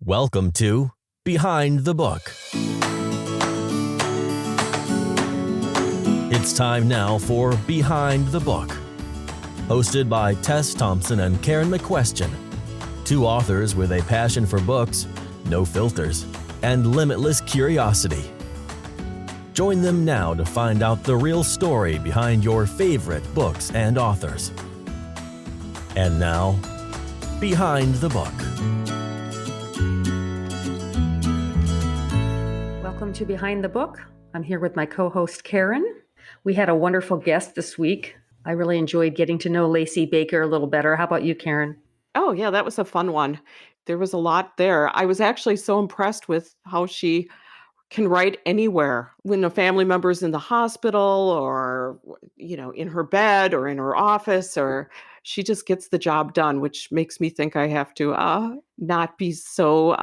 Welcome to Behind the Book. It's time now for Behind the Book. Hosted by Tess Thompson and Karen McQuestion. Two authors with a passion for books, no filters, and limitless curiosity. Join them now to find out the real story behind your favorite books and authors. And now, Behind the Book. Welcome to Behind the Book. I'm here with my co-host Karen. We had a wonderful guest this week. I really enjoyed getting to know Lacey Baker a little better. How about you, Karen? Oh, yeah, that was a fun one. There was a lot there. I was actually so impressed with how she can write anywhere when a family member's in the hospital or, in her bed or in her office, or she just gets the job done, which makes me think I have to not be so,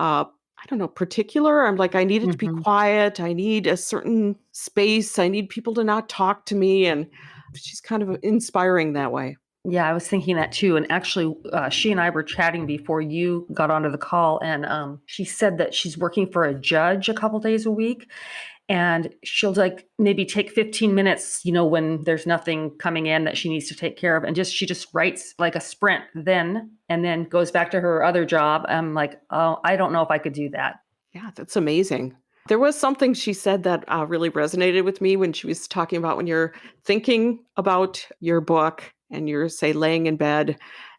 particular. I'm like, I need it to be quiet. I need a certain space. I need people to not talk to me. And she's kind of inspiring that way. Yeah, I was thinking that too. And actually, she and I were chatting before you got onto the call. And she said that she's working for a judge a couple days a week. And she'll maybe take 15 minutes, when there's nothing coming in that she needs to take care of. And she just writes like a sprint and then goes back to her other job. I'm like, oh, I don't know if I could do that. Yeah, that's amazing. There was something she said that really resonated with me when she was talking about when you're thinking about your book and you're, say, laying in bed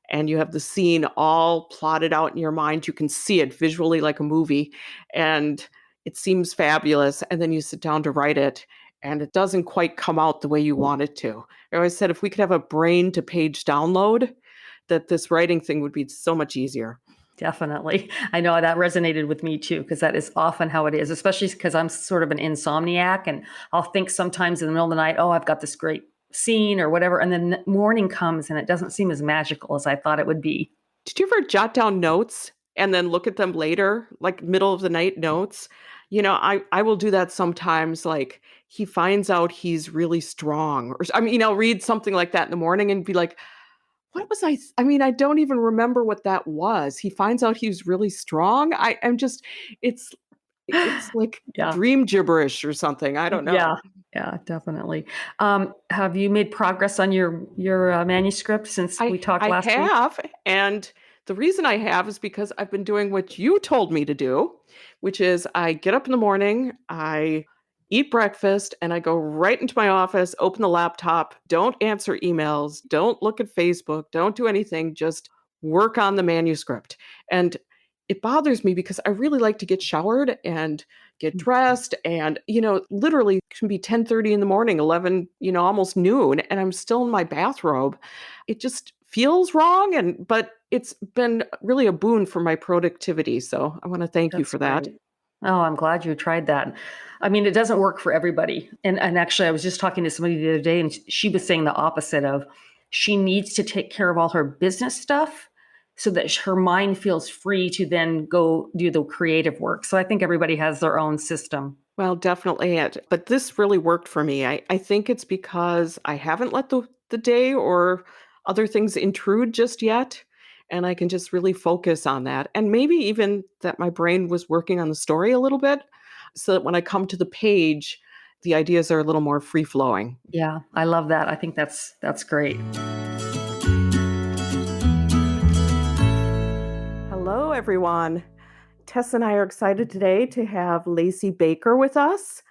and you have the scene all plotted out in your mind. You can see it visually like a movie and it seems fabulous. And then you sit down to write it and it doesn't quite come out the way you want it to. I always said if we could have a brain to page download, that this writing thing would be so much easier. Definitely. I know that resonated with me too, because that is often how it is, especially because I'm sort of an insomniac and I'll think sometimes in the middle of the night, oh, I've got this great scene or whatever. And then morning comes and it doesn't seem as magical as I thought it would be. Did you ever jot down notes and then look at them later, like middle of the night notes? I will do that sometimes, like he finds out he's really strong or I'll read something like that in the morning and be like, what was I don't even remember what that was. He finds out he's really strong. It's like Yeah. dream gibberish or something. I don't know. Yeah, definitely. Have you made progress on your manuscript since we talked last week? I have. And the reason I have is because I've been doing what you told me to do, which is I get up in the morning, I eat breakfast, and I go right into my office, open the laptop, don't answer emails, don't look at Facebook, don't do anything, just work on the manuscript. And it bothers me because I really like to get showered and get dressed and, literally it can be 10:30 in the morning, 11, almost noon, and I'm still in my bathrobe. It just feels wrong. But it's been really a boon for my productivity. So I want to thank you for that. Great. Oh, I'm glad you tried that. I mean, it doesn't work for everybody. And actually, I was just talking to somebody the other day and she was saying the opposite of she needs to take care of all her business stuff so that her mind feels free to then go do the creative work. So I think everybody has their own system. Well, definitely. But this really worked for me. I think it's because I haven't let the day or other things intrude just yet. And I can just really focus on that. And maybe even that my brain was working on the story a little bit so that when I come to the page, the ideas are a little more free flowing. Yeah, I love that. I think that's great. Hello, everyone. Tess and I are excited today to have Lacey Baker with us.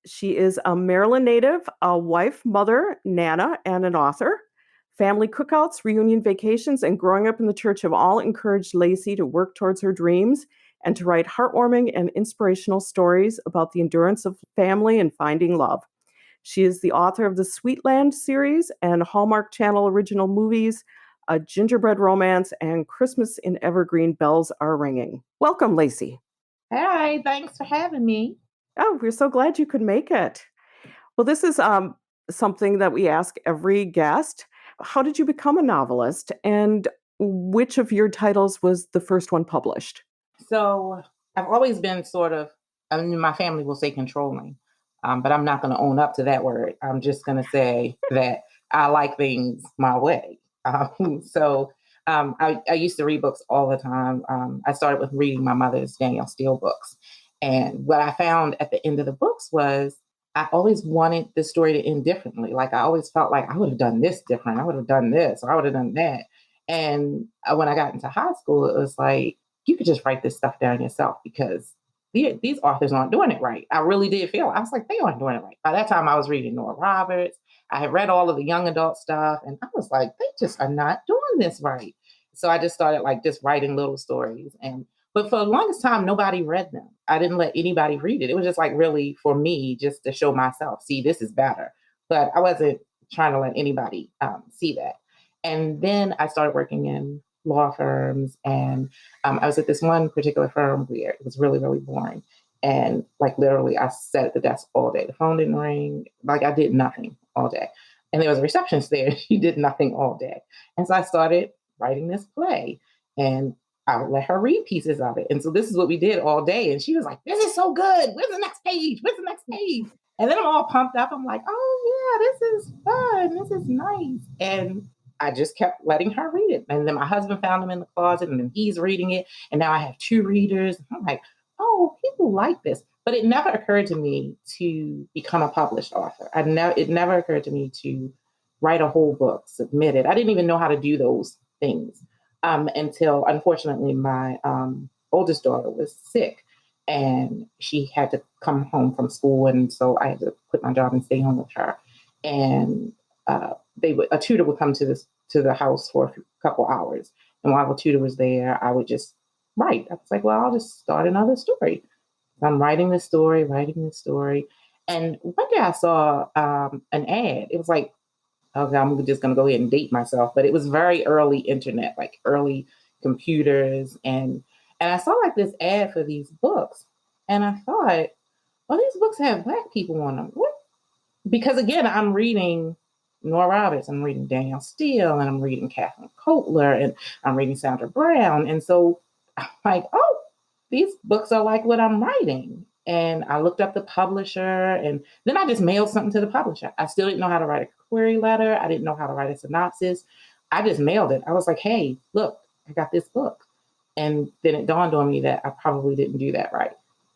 She is a Maryland native, a wife, mother, nana, and an author. Family cookouts, reunion vacations, and growing up in the church have all encouraged Lacey to work towards her dreams and to write heartwarming and inspirational stories about the endurance of family and finding love. She is the author of the Sweetland series and Hallmark Channel original movies, A Gingerbread Romance, and Christmas in Evergreen Bells Are Ringing. Welcome, Lacey. Hi, thanks for having me. Oh, we're so glad you could make it. Well, this is something that we ask every guest. How did you become a novelist, and which of your titles was the first one published? So I've always been my family will say controlling, but I'm not going to own up to that word. I'm just going to say that I like things my way. So I used to read books all the time. I started with reading my mother's Danielle Steele books. And what I found at the end of the books was I always wanted the story to end differently. Like I always felt like I would have done this different. I would have done this, or I would have done that. And when I got into high school, it was like, you could just write this stuff down yourself because these authors aren't doing it right. I really did feel, I was like, they aren't doing it right. By that time, I was reading Nora Roberts. I had read all of the young adult stuff. And I was like, they just are not doing this right. So I just started like just writing little stories. But for the longest time, nobody read them. I didn't let anybody read it. It was just like really for me, just to show myself, see, this is better. But I wasn't trying to let anybody see that. And then I started working in law firms. And I was at this one particular firm where it was really, really boring. And like literally, I sat at the desk all day. The phone didn't ring. Like I did nothing all day. And there was a receptionist there. She did nothing all day. And so I started writing this play. And I would let her read pieces of it. And so this is what we did all day. And she was like, this is so good. Where's the next page? Where's the next page? And then I'm all pumped up. I'm like, oh, yeah, this is fun. This is nice. And I just kept letting her read it. And then my husband found them in the closet and then he's reading it. And now I have 2 readers. I'm like, oh, people like this. But it never occurred to me to become a published author. It never occurred to me to write a whole book, submit it. I didn't even know how to do those things. Until, unfortunately, my oldest daughter was sick and she had to come home from school. And so I had to quit my job and stay home with her. And a tutor would come to the house for a couple hours. And while the tutor was there, I would just write. I was like, well, I'll just start another story. I'm writing this story. And one day I saw an ad. It was like, okay, I'm just going to go ahead and date myself. But it was very early internet, like early computers. And I saw like this ad for these books. And I thought, well, these books have Black people on them. What? Because again, I'm reading Nora Roberts, I'm reading Danielle Steele, and I'm reading Kathleen Kotler, and I'm reading Sandra Brown. And so I'm like, oh, these books are like what I'm writing. And I looked up the publisher and then I just mailed something to the publisher. I still didn't know how to write a query letter. I didn't know how to write a synopsis. I just mailed it. I was like, hey, look, I got this book. And then it dawned on me that I probably didn't do that right.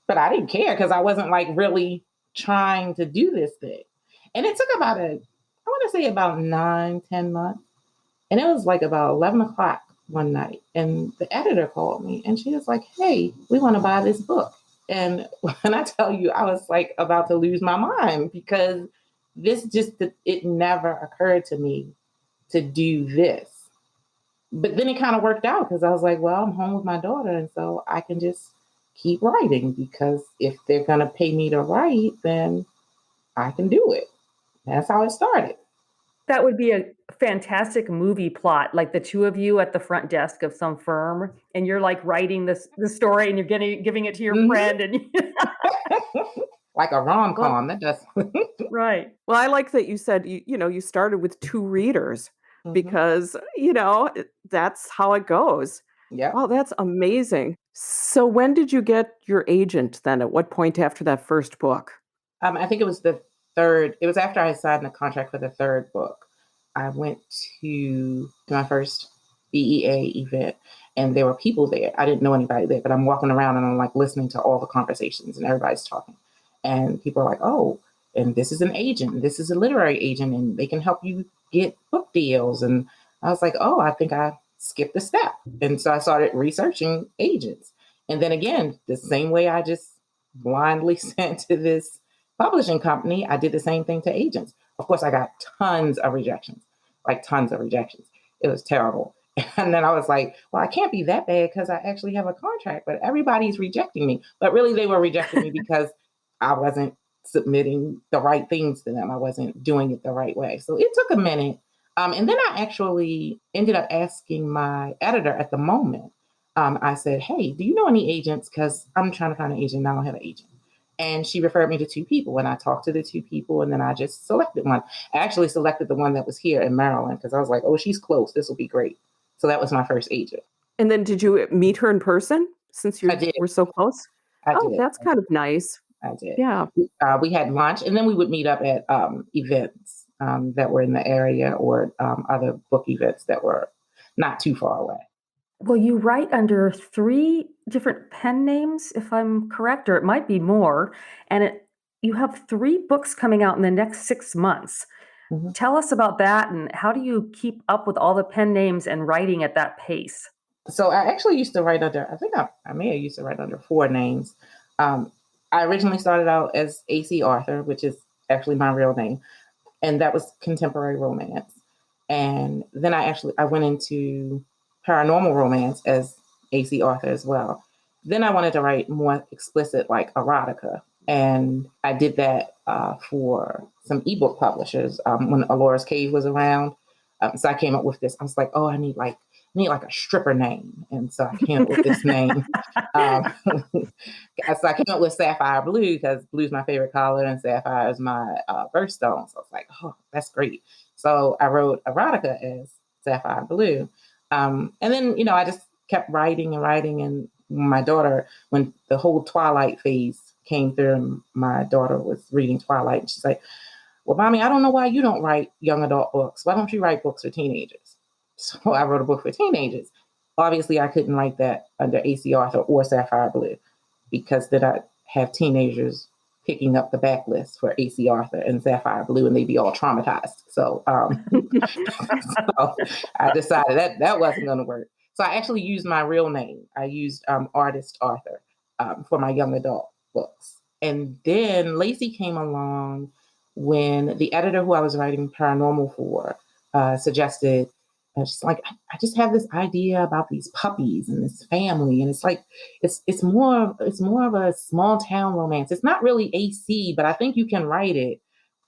But I didn't care because I wasn't like really trying to do this thing. And it took about I want to say about 9-10 months. And it was like about 11 o'clock one night. And the editor called me and she was like, hey, we want to buy this book. And when I tell you, I was like about to lose my mind because it never occurred to me to do this. But then it kind of worked out because I was like, well, I'm home with my daughter. And so I can just keep writing because if they're going to pay me to write, then I can do it. That's how it started. That would be a fantastic movie plot, like the 2 of you at the front desk of some firm, and you're like writing the story, and you're giving it to your friend, and like a rom-com. That does right. Well, I like that you said you started with 2 readers because that's how it goes. Yeah. Oh, that's amazing. So when did you get your agent then? At what point after that first book? I think it was the third. It was after I signed the contract for the 3rd book. I went to my first BEA event and there were people there. I didn't know anybody there, but I'm walking around and I'm like listening to all the conversations and everybody's talking. And people are like, oh, and this is an agent. This is a literary agent and they can help you get book deals. And I was like, oh, I think I skipped a step. And so I started researching agents. And then again, the same way I just blindly sent to this publishing company, I did the same thing to agents. Of course, I got tons of rejections. It was terrible. And then I was like, well, I can't be that bad because I actually have a contract, but everybody's rejecting me. But really, they were rejecting me because I wasn't submitting the right things to them. I wasn't doing it the right way. So it took a minute. And then I actually ended up asking my editor at the moment. I said, hey, do you know any agents? Because I'm trying to find an agent. I don't have an agent. And she referred me to 2 people and I talked to the 2 people and then I just selected one. I actually selected the one that was here in Maryland because I was like, oh, she's close. This will be great. So that was my first agent. And then did you meet her in person since you were so close? I did. That's kind of nice. I did. Yeah. We had lunch and then we would meet up at events that were in the area or other book events that were not too far away. Well, you write under 3 different pen names, if I'm correct, or it might be more, and you have 3 books coming out in the next 6 months. Mhm. Tell us about that, and how do you keep up with all the pen names and writing at that pace? So I actually used to write under, I think I may have used to write under 4 names. I originally started out as AC Arthur, which is actually my real name, and that was contemporary romance. And then I went into paranormal romance as AC Arthur as well. Then I wanted to write more explicit, like erotica. And I did that for some ebook publishers when Alora's Cave was around. So I came up with this. I was like, oh, I need like a stripper name. And so I came up with this name. So I came up with Sapphire Blue because blue's my favorite color and sapphire is my birthstone. So I was like, oh, that's great. So I wrote erotica as Sapphire Blue. And then, I just kept writing and writing. And my daughter, when the whole Twilight phase came through and my daughter was reading Twilight, and she's like, well, Mommy, I don't know why you don't write young adult books. Why don't you write books for teenagers? So I wrote a book for teenagers. Obviously, I couldn't write that under AC Arthur or Sapphire Blue because then I'd have teenagers picking up the backlist for AC Arthur and Sapphire Blue, and they'd be all traumatized. So, so I decided that wasn't going to work. So I actually used my real name. I used Artist Arthur for my young adult books. And then Lacey came along when the editor who I was writing Paranormal for suggested, she's like, I just have this idea about these puppies and this family. And it's like, it's more of a small town romance. It's not really AC, but I think you can write it.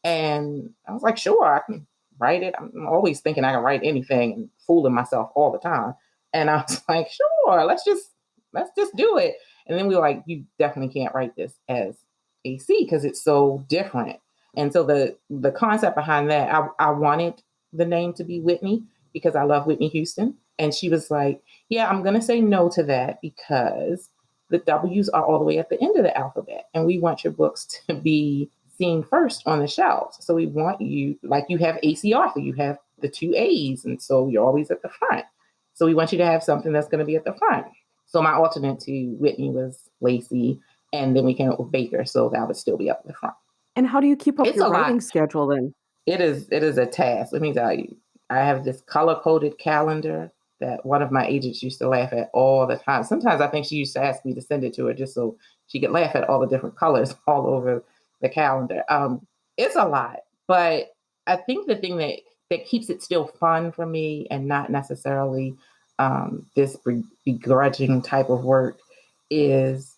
And I was like, sure, I can write it. I'm always thinking I can write anything and fooling myself all the time. And I was like, sure, let's just do it. And then we were like, you definitely can't write this as AC because it's so different. And so the concept behind that, I wanted the name to be Whitney because I love Whitney Houston. And she was like, yeah, I'm going to say no to that because the W's are all the way at the end of the alphabet. And we want your books to be seen first on the shelves. So we want you, like you have AC Arthur, you have the 2 A's. And so you're always at the front. So we want you to have something that's going to be at the front. So my alternate to Whitney was Lacey. And then we came up with Baker. So that would still be up at the front. And how do you keep up It's your a lot. writing schedule then? It is a task. Let me tell you. I have this color-coded calendar that one of my agents used to laugh at all the time. Sometimes I think she used to ask me to send it to her just so she could laugh at all the different colors all over the calendar. It's a lot, but I think the thing that keeps it still fun for me and not necessarily this begrudging type of work is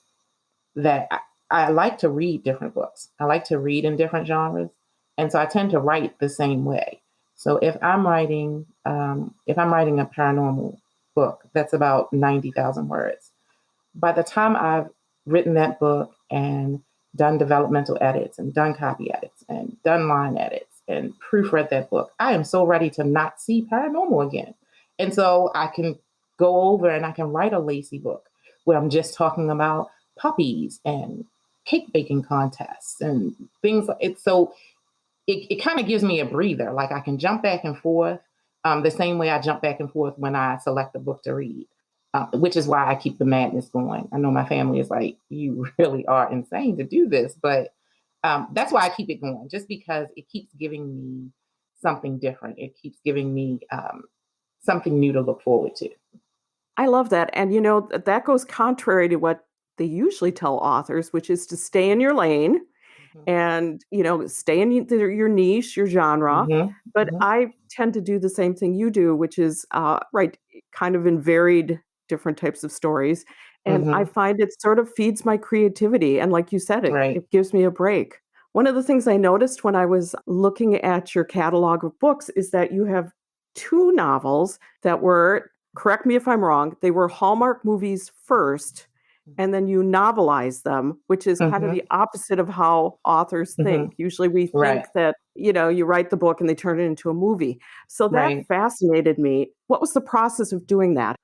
that I like to read different books. I like to read in different genres. And so I tend to write the same way. So if I'm writing a paranormal book that's about 90,000 words, by the time I've written that book and done developmental edits and done copy edits and done line edits and proofread that book, I am so ready to not see paranormal again. And so I can go over and I can write a Lacey book where I'm just talking about puppies and cake baking contests and things like it. So it kind of gives me a breather. Like I can jump back and forth the same way I jump back and forth when I select a book to read, which is why I keep the madness going. I know my family is like, you really are insane to do this, but that's why I keep it going, just because it keeps giving me something different. It keeps giving me something new to look forward to. I love that. And, that goes contrary to what they usually tell authors, which is to stay in your lane and, stay in your niche, your genre. Mm-hmm. But Mm-hmm. I tend to do the same thing you do, which is write kind of in varied different types of stories. And I find it sort of feeds my creativity. And like you said, it gives me a break. One of the things I noticed when I was looking at your catalog of books is that you have 2 novels that were, correct me if I'm wrong, they were Hallmark movies first, and then you novelize them, which is kind of the opposite of how authors think. Usually we think that, you write the book and they turn it into a movie. So that fascinated me. What was the process of doing that?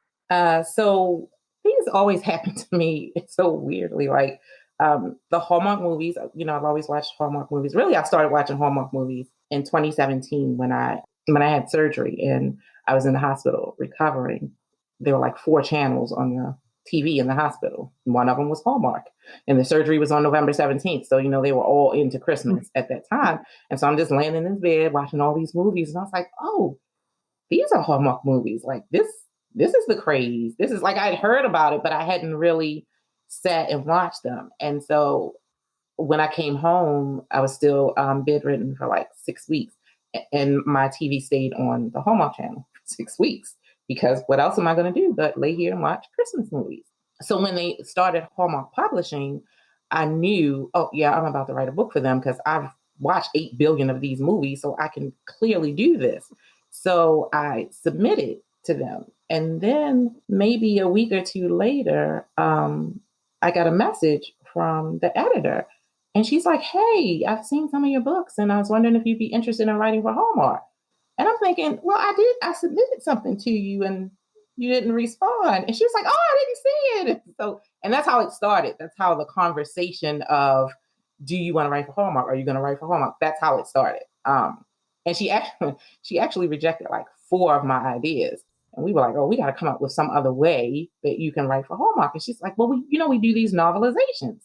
So things always happen to me so weirdly, like the Hallmark movies, I've always watched Hallmark movies. Really, I started watching Hallmark movies in 2017 when I had surgery. And I was in the hospital recovering. There were like 4 channels on the TV in the hospital. One of them was Hallmark, and the surgery was on November 17th. So, they were all into Christmas at that time. And so I'm just laying in this bed watching all these movies. And I was like, oh, these are Hallmark movies. Like this is the craze. This is like, I'd heard about it, but I hadn't really sat and watched them. And so when I came home, I was still bedridden for like 6 weeks, and my TV stayed on the Hallmark channel for 6 weeks, because what else am I going to do but lay here and watch Christmas movies? So when they started Hallmark Publishing, I knew, oh yeah, I'm about to write a book for them, because I've watched 8 billion of these movies, so I can clearly do this. So I submitted to them. And then maybe a week or two later, I got a message from the editor. And she's like, hey, I've seen some of your books, and I was wondering if you'd be interested in writing for Hallmark. And I'm thinking, well, I submitted something to you and you didn't respond. And she's like, oh, I didn't see it. So, and that's how it started. That's how the conversation of, do you want to write for Hallmark? Are you going to write for Hallmark? That's how it started. And she actually rejected like 4 of my ideas. And we were like, oh, we got to come up with some other way that you can write for Hallmark. And she's like, well, we do these novelizations.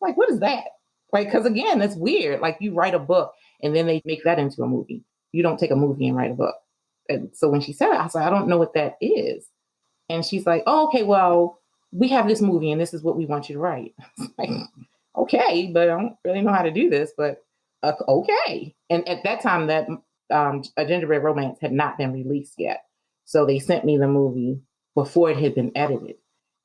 Like, what is that? Like, because again, it's weird. Like, you write a book and then they make that into a movie. You don't take a movie and write a book. And so when she said it, I was like, I don't know what that is. And she's like, oh, okay, well, we have this movie and this is what we want you to write. Like, okay, but I don't really know how to do this, but okay. And at that time, that A Gingerbread Romance had not been released yet. So they sent me the movie before it had been edited.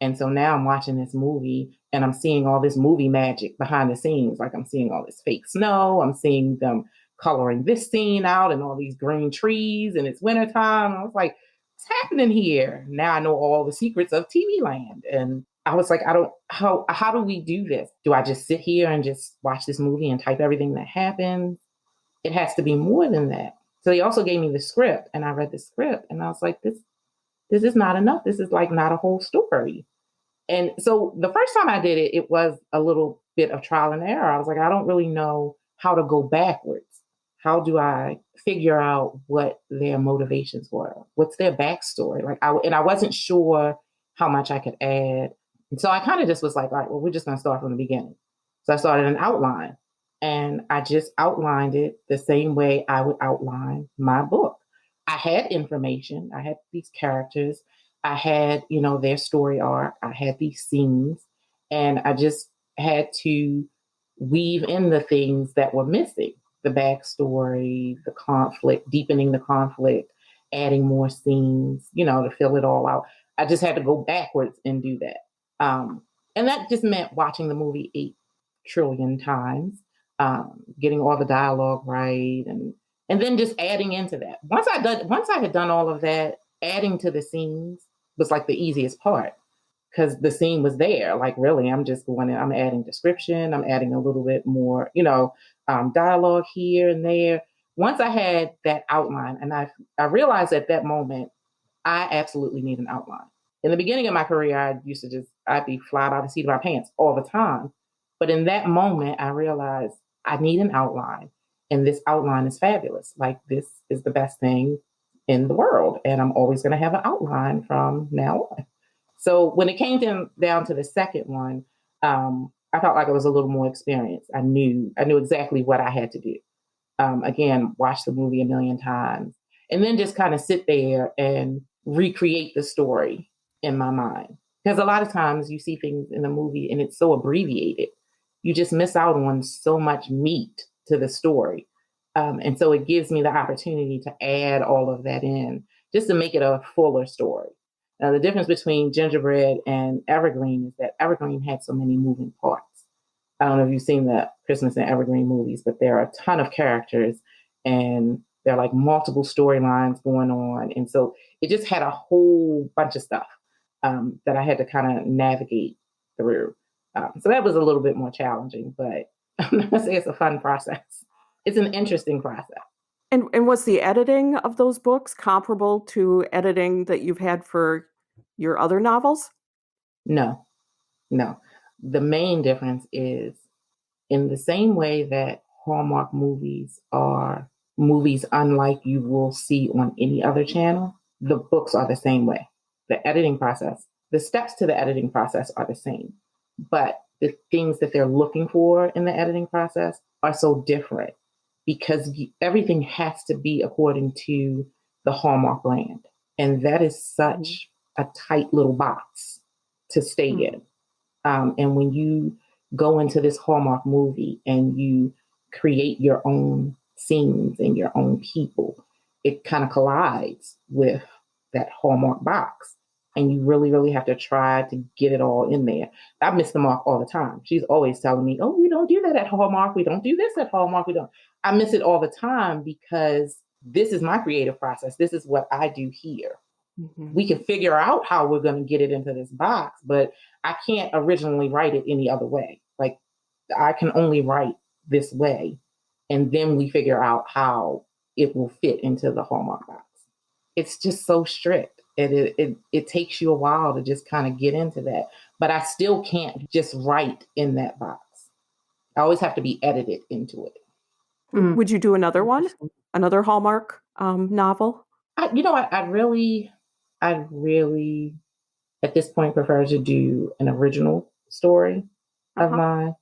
And so now I'm watching this movie and I'm seeing all this movie magic behind the scenes. Like, I'm seeing all this fake snow. I'm seeing them coloring this scene out and all these green trees, and it's wintertime. I was like, what's happening here? Now I know all the secrets of TV land. And I was like, how do we do this? Do I just sit here and just watch this movie and type everything that happens? It has to be more than that. So they also gave me the script, and I read the script and I was like, this is not enough. This is like not a whole story. And so the first time I did it, it was a little bit of trial and error. I was like, I don't really know how to go backwards. How do I figure out what their motivations were? What's their backstory? I wasn't sure how much I could add. And so I kind of just was like, all right, well, we're just going to start from the beginning. So I started an outline, and I just outlined it the same way I would outline my book. I had information. I had these characters. I had, their story arc. I had these scenes, and I just had to weave in the things that were missing. The backstory, the conflict, deepening the conflict, adding more scenes, to fill it all out. I just had to go backwards and do that. And that just meant watching the movie 8 trillion times, getting all the dialogue right, and then just adding into that. Once I had done all of that, adding to the scenes was like the easiest part, because the scene was there. Like, really, I'm just going in, I'm adding description, I'm adding a little bit more, dialogue here and there. Once I had that outline, and I realized at that moment, I absolutely need an outline. In the beginning of my career, I'd be fly by the seat of my pants all the time. But in that moment, I realized I need an outline, and this outline is fabulous. Like, this is the best thing in the world, and I'm always going to have an outline from now on. So when it came down to the second one, I felt like I was a little more experienced. I knew exactly what I had to do. Again, watch the movie a million times, and then just kind of sit there and recreate the story in my mind. Because a lot of times you see things in the movie and it's so abbreviated, you just miss out on so much meat to the story. And so it gives me the opportunity to add all of that in, just to make it a fuller story. Now, the difference between Gingerbread and Evergreen is that Evergreen had so many moving parts. I don't know if you've seen the Christmas and Evergreen movies, but there are a ton of characters, and there are like multiple storylines going on. And so it just had a whole bunch of stuff that I had to kind of navigate through. So that was a little bit more challenging, but I'm not going to say it's a fun process. It's an interesting process. And was the editing of those books comparable to editing that you've had for your other novels? No. The main difference is, in the same way that Hallmark movies are movies unlike you will see on any other channel, the books are the same way. The editing process, the steps to the editing process are the same, but the things that they're looking for in the editing process are so different because everything has to be according to the Hallmark brand. And that is such a tight little box to stay in. And when you go into this Hallmark movie and you create your own scenes and your own people, it kind of collides with that Hallmark box. And you really, really have to try to get it all in there. I miss the mark all the time. She's always telling me, oh, we don't do that at Hallmark. We don't do this at Hallmark. We don't. I miss it all the time because this is my creative process. This is what I do here. We can figure out how we're going to get it into this box, but I can't originally write it any other way. Like I can only write this way. And then we figure out how it will fit into the Hallmark box. It's just so strict. It takes you a while to just kind of get into that. But I still can't just write in that box. I always have to be edited into it. Would you do another one? Another Hallmark novel? I'd really, at this point, prefer to do an original story of mine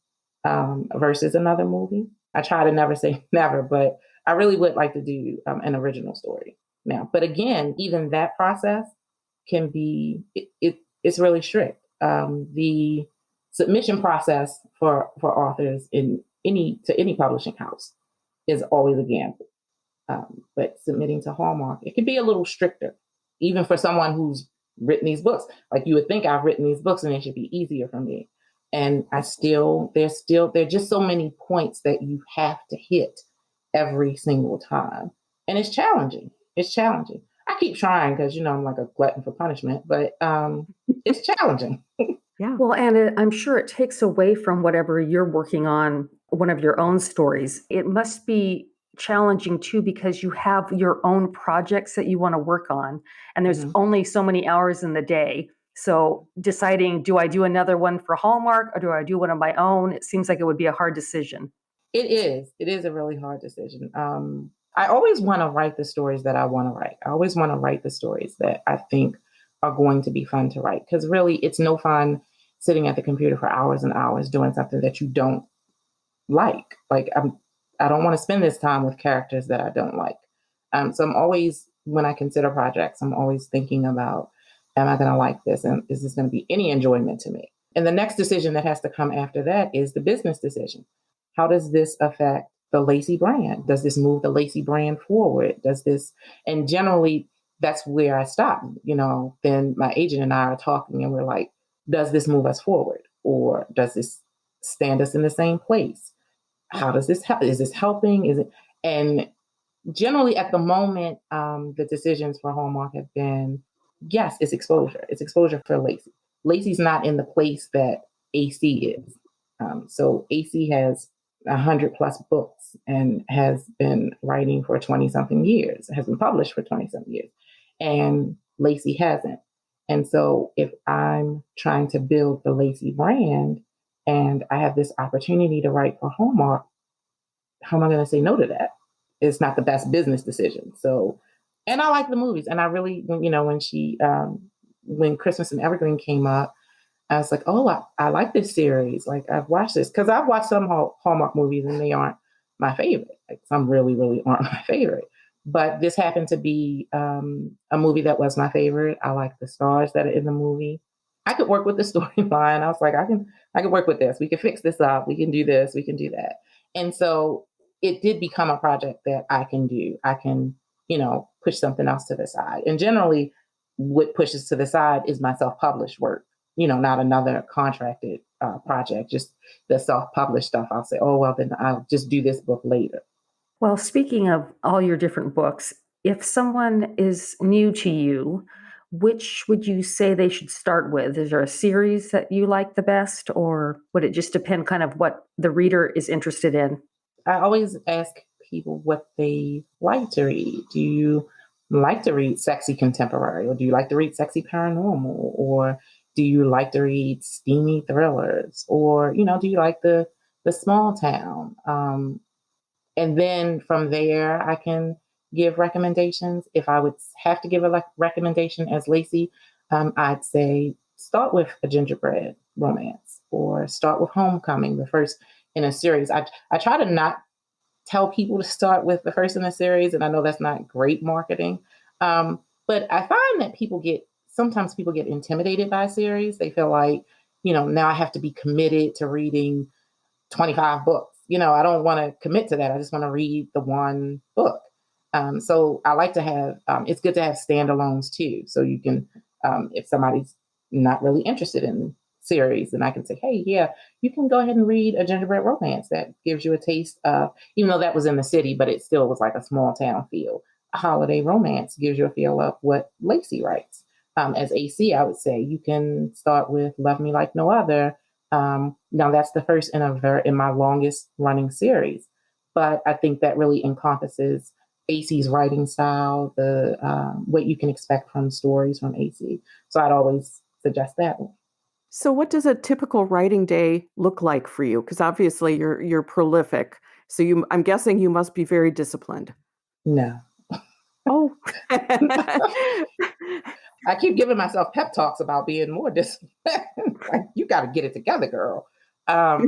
versus another movie. I try to never say never, but I really would like to do an original story now. But again, even that process can be, it's really strict. The submission process for authors to any publishing house is always a gamble. But submitting to Hallmark, it can be a little stricter, even for someone who's written these books. Like you would think I've written these books and it should be easier for me. And there are just so many points that you have to hit every single time. And it's challenging. I keep trying because, I'm like a glutton for punishment, but it's challenging. Yeah. Well, and I'm sure it takes away from whatever you're working on, one of your own stories. It must be challenging too, because you have your own projects that you want to work on, and there's only so many hours in the day. So deciding, do I do another one for Hallmark or do I do one of my own? It seems like it would be a hard decision. It is a really hard decision. I always want to write the stories that I want to write. I always want to write the stories that I think are going to be fun to write, because really it's no fun sitting at the computer for hours and hours doing something that you don't like. Like I don't want to spend this time with characters that I don't like. So I'm always, when I consider projects, I'm always thinking about, am I going to like this? And is this going to be any enjoyment to me? And the next decision that has to come after that is the business decision. How does this affect the Lacey brand? Does this move the Lacey brand forward? And generally that's where I stop. Then my agent and I are talking and we're like, does this move us forward? Or does this stand us in the same place? How does this help? Is this helping? And generally at the moment, the decisions for Hallmark have been, yes, it's exposure. It's exposure for Lacey. Lacey's not in the place that AC is. So AC has 100+ books and has been writing for 20-something years, has been published for 20-something years. And Lacey hasn't. And so if I'm trying to build the Lacey brand and I have this opportunity to write for Hallmark, how am I going to say no to that? It's not the best business decision. So, and I like the movies. And I really, when Christmas and Evergreen came up, I was like, oh, I like this series. Like I've watched this because I've watched some Hallmark movies and they aren't my favorite. Like some really, really aren't my favorite. But this happened to be a movie that was my favorite. I like the stars that are in the movie. I could work with the storyline. I was like, I can work with this. We can fix this up. We can do this. We can do that. And so it did become a project that I can do. I can, push something else to the side. And generally what pushes to the side is my self-published work, not another contracted project, just the self-published stuff. I'll say, oh, well, then I'll just do this book later. Well, speaking of all your different books, if someone is new to you, which would you say they should start with? Is there a series that you like the best, or would it just depend kind of what the reader is interested in? I always ask people what they like to read. Do you like to read sexy contemporary, or do you like to read sexy paranormal, or do you like to read steamy thrillers, or, do you like the small town? And then from there, I can give recommendations. If I would have to give a recommendation as Lacey, I'd say start with a gingerbread romance or start with Homecoming, the first in a series. I try to not tell people to start with the first in a series, and I know that's not great marketing. But I find that sometimes people get intimidated by a series. They feel like, now I have to be committed to reading 25 books. I don't want to commit to that. I just want to read the one book. So I like to have, it's good to have standalones too. So you can, if somebody's not really interested in series, and I can say, hey, yeah, you can go ahead and read a gingerbread romance that gives you a taste of, even though that was in the city, but it still was like a small town feel. A holiday romance gives you a feel of what Lacey writes. As AC, I would say you can start with Love Me Like No Other. Now that's the first in my longest running series, but I think that really encompasses AC's writing style, the what you can expect from stories from AC. So I'd always suggest that one. So what does a typical writing day look like for you? Because obviously you're prolific. So I'm guessing you must be very disciplined. No. Oh. I keep giving myself pep talks about being more disciplined. Like, you got to get it together, girl. I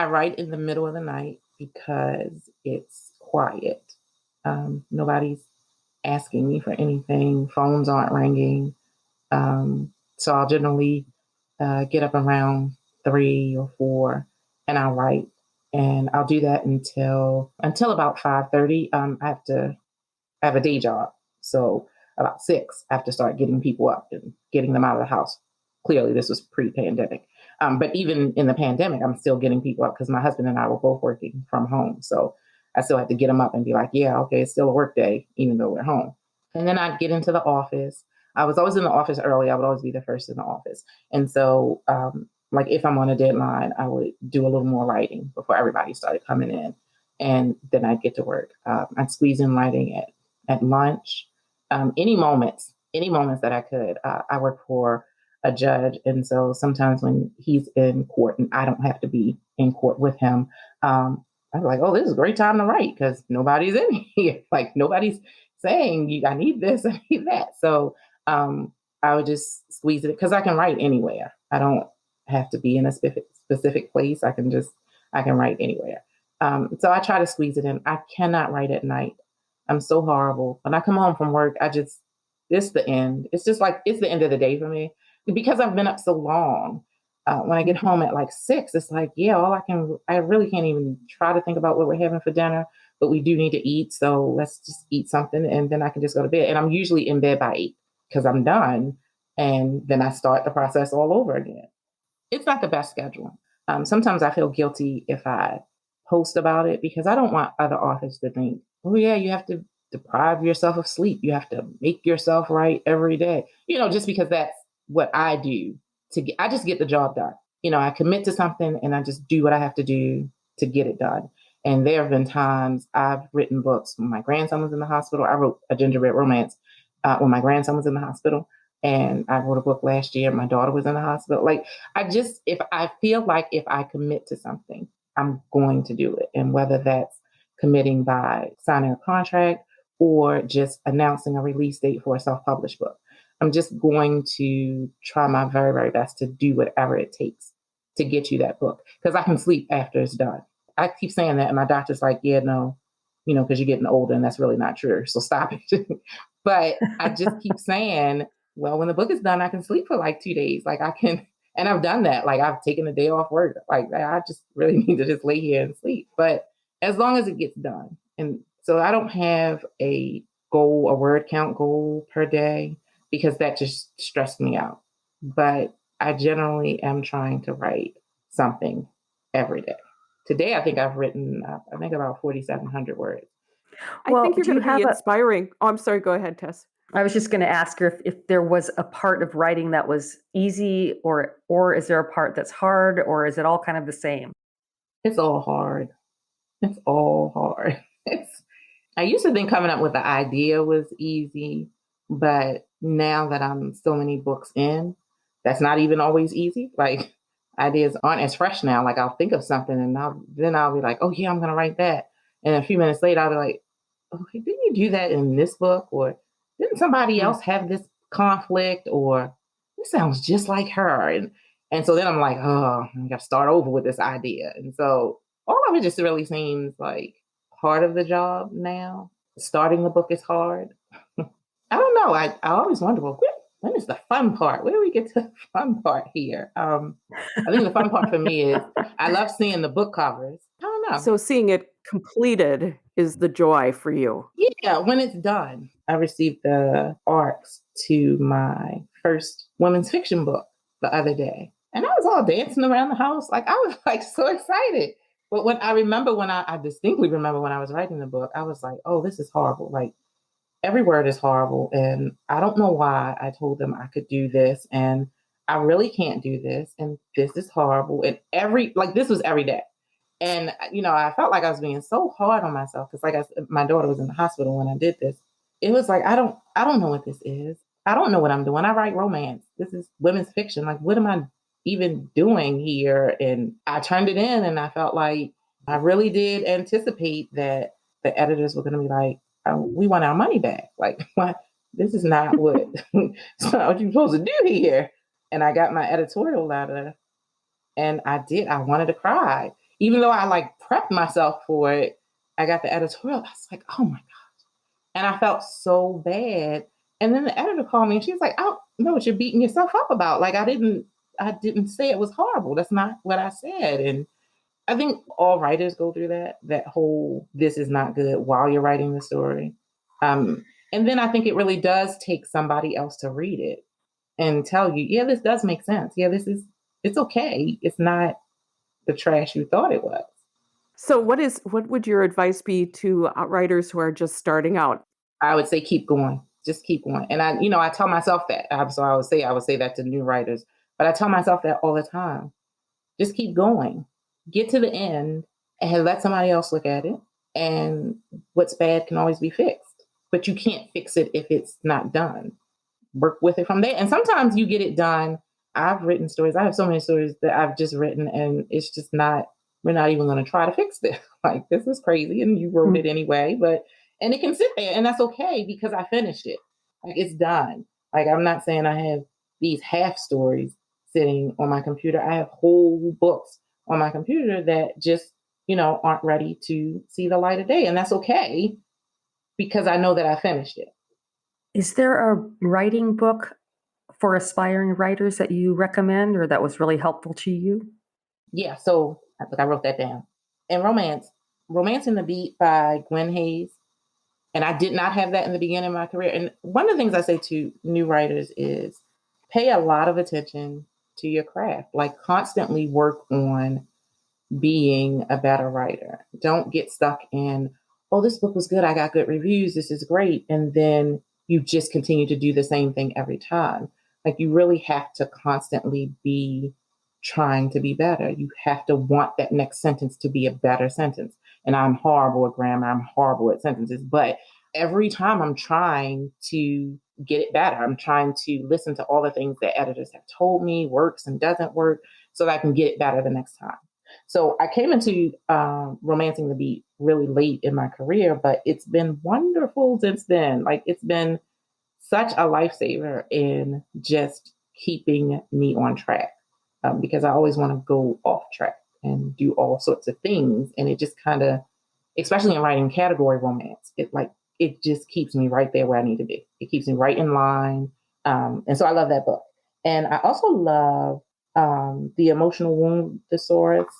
write in the middle of the night because it's quiet. Nobody's asking me for anything. Phones aren't ringing. So I'll generally get up around 3 or 4 and I'll write. And I'll do that until about 5:30. I have a day job. So about 6, I have to start getting people up and getting them out of the house. Clearly, this was pre-pandemic. But even in the pandemic, I'm still getting people up because my husband and I were both working from home. So I still had to get them up and be like, yeah, okay, it's still a work day, even though we're home. And then I'd get into the office. I was always in the office early. I would always be the first in the office. And so like if I'm on a deadline, I would do a little more writing before everybody started coming in. And then I'd get to work. I'd squeeze in writing at lunch. Any moments that I could. I work for a judge. And so sometimes when he's in court and I don't have to be in court with him, I'm like, oh, this is a great time to write because nobody's in here. Like nobody's saying, I need this, I need that. So I would just squeeze it because I can write anywhere. I don't have to be in a specific place. I can write anywhere. So I try to squeeze it in. I cannot write at night. I'm so horrible. When I come home from work, it's the end. It's just like, it's the end of the day for me because I've been up so long. When I get home at like 6, it's like, yeah, I really can't even try to think about what we're having for dinner, but we do need to eat. So let's just eat something and then I can just go to bed. And I'm usually in bed by 8 because I'm done. And then I start the process all over again. It's not the best schedule. Sometimes I feel guilty if I post about it because I don't want other authors to think, oh yeah, you have to deprive yourself of sleep. You have to make yourself write every day, just because that's what I do I just get the job done. I commit to something and I just do what I have to do to get it done. And there have been times I've written books when my grandson was in the hospital. I wrote a gingerbread romance when my grandson was in the hospital. And I wrote a book last year. My daughter was in the hospital. Like if I feel like if I commit to something, I'm going to do it. And whether that's committing by signing a contract or just announcing a release date for a self-published book, I'm just going to try my very, very best to do whatever it takes to get you that book because I can sleep after it's done. I keep saying that and my doctor's like, yeah, no, because you're getting older and that's really not true. So stop it. But I just keep saying, well, when the book is done, I can sleep for like 2 days. Like I can, and I've done that. Like I've taken a day off work. Like I just really need to just lay here and sleep. But as long as it gets done. And so I don't have a word count goal per day because that just stressed me out. But I generally am trying to write something every day. Today, I think I've written, about 4,700 words. I think you're going to be inspiring. Oh, I'm sorry. Go ahead, Tess. I was just going to ask her if there was a part of writing that was easy or is there a part that's hard or is it all kind of the same? It's all hard. It's all hard. I used to think coming up with the idea was easy, but now that I'm so many books in, that's not even always easy. Like ideas aren't as fresh now. Like I'll think of something and then I'll be like, oh yeah, I'm going to write that. And a few minutes later, I'll be like, okay, didn't you do that in this book? Or didn't somebody else have this conflict? Or this sounds just like her. And so then I'm like, oh, I got to start over with this idea. And so all of it just really seems like part of the job now. Starting the book is hard. I don't know. I always wonder, well, when is the fun part? Where do we get to the fun part here? I think the fun part for me is I love seeing the book covers. I don't know. So seeing it completed is the joy for you. Yeah, when it's done. I received the arcs to my first women's fiction book the other day. And I was all dancing around the house. Like I was like so excited. But when I distinctly remember when I was writing the book, I was like, oh, this is horrible. Like every word is horrible. And I don't know why I told them I could do this. And I really can't do this. And this is horrible. And this was every day. And, I felt like I was being so hard on myself because my daughter was in the hospital when I did this. It was like, I don't know what this is. I don't know what I'm doing. I write romance. This is women's fiction. Like, what am I even doing here? And I turned it in and I felt like I really did anticipate that the editors were going to be like, we want our money back. Like, what? This is not what, it's not what you're supposed to do here. And I got my editorial letter and I wanted to cry. Even though I prepped myself for it, I got the editorial. I was like, oh my gosh. And I felt so bad. And then the editor called me and she was like, I don't know what you're beating yourself up about. Like, I didn't say it was horrible. That's not what I said. And I think all writers go through that whole, this is not good while you're writing the story. And then I think it really does take somebody else to read it and tell you, yeah, this does make sense. Yeah, it's okay. It's not the trash you thought it was. So what would your advice be to writers who are just starting out? I would say keep going. Just keep going. And I tell myself that. So I would say that to new writers, but I tell myself that all the time. Just keep going. Get to the end and let somebody else look at it. And what's bad can always be fixed. But you can't fix it if it's not done. Work with it from there. And sometimes you get it done. I've written stories. I have so many stories that I've just written and it's just we're not even going to try to fix this. Like, this is crazy. And you wrote it anyway, and it can sit there and that's okay because I finished it. Like, it's done. Like, I'm not saying I have these half stories sitting on my computer. I have whole books on my computer that just, aren't ready to see the light of day. And that's okay because I know that I finished it. Is there a writing book for aspiring writers that you recommend or that was really helpful to you? Yeah, so I wrote that down. And Romancing the Beat by Gwen Hayes. And I did not have that in the beginning of my career. And one of the things I say to new writers is pay a lot of attention to your craft. Like, constantly work on being a better writer. Don't get stuck in, oh, this book was good. I got good reviews. This is great. And then you just continue to do the same thing every time. Like, you really have to constantly be trying to be better. You have to want that next sentence to be a better sentence. And I'm horrible at grammar. I'm horrible at sentences. But every time I'm trying to get it better. I'm trying to listen to all the things that editors have told me works and doesn't work so that I can get it better the next time. So I came into Romancing the Beat really late in my career, but it's been wonderful since then. Like, it's been such a lifesaver in just keeping me on track because I always want to go off track and do all sorts of things. And it just kind of, especially in writing category romance, it just keeps me right there where I need to be. It keeps me right in line. And so I love that book. And I also love The Emotional Wound Thesaurus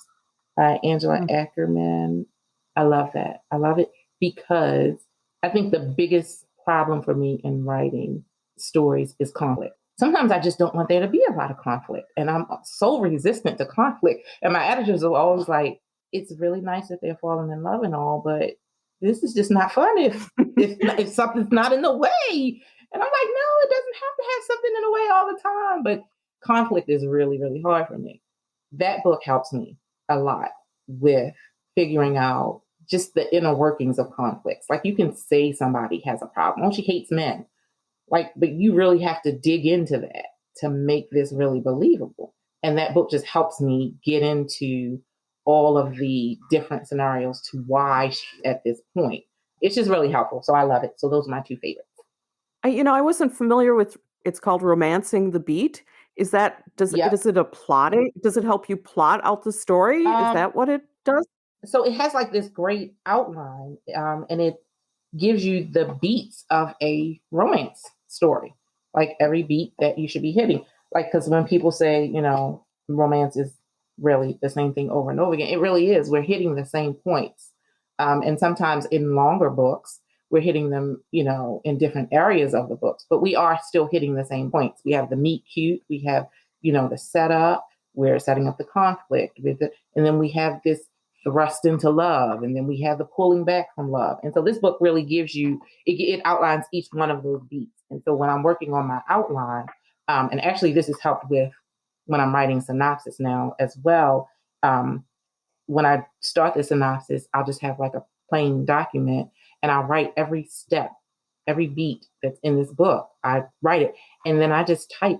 by Angela Ackerman. I love that. I love it because I think the biggest problem for me in writing stories is conflict. Sometimes I just don't want there to be a lot of conflict. And I'm so resistant to conflict. And my editors are always like, it's really nice that they're falling in love and all, but this is just not fun if something's not in the way. And I'm like, no, it doesn't have to have something in the way all the time. But conflict is really, really hard for me. That book helps me a lot with figuring out just the inner workings of conflicts. Like, you can say somebody has a problem. Oh, she hates men. Like, but you really have to dig into that to make this really believable. And that book just helps me get into all of the different scenarios to why she's at this point. it's just really helpful. So I love it. So those are my two favorites. I wasn't familiar with, it's called Romancing the Beat. Is that, Yep. is it a plotting? Does it help you plot out the story? Is that what it does? So it has like this great outline, and it gives you the beats of a romance story, like every beat that you should be hitting. Like, because when people say, romance is really the same thing over and over again, it really is. We're hitting the same points. And sometimes in longer books, we're hitting them, in different areas of the books, but we are still hitting the same points. We have the meet cute, we have, the setup, we're setting up the conflict with it, and then we have this thrust into love, and then we have the pulling back from love. And so this book really gives you, it outlines each one of those beats. And so when I'm working on my outline, and actually this has helped with when I'm writing synopsis now as well. When I start the synopsis, I'll just have like a plain document, and I'll write every step, every beat that's in this book. I write it, and then I just type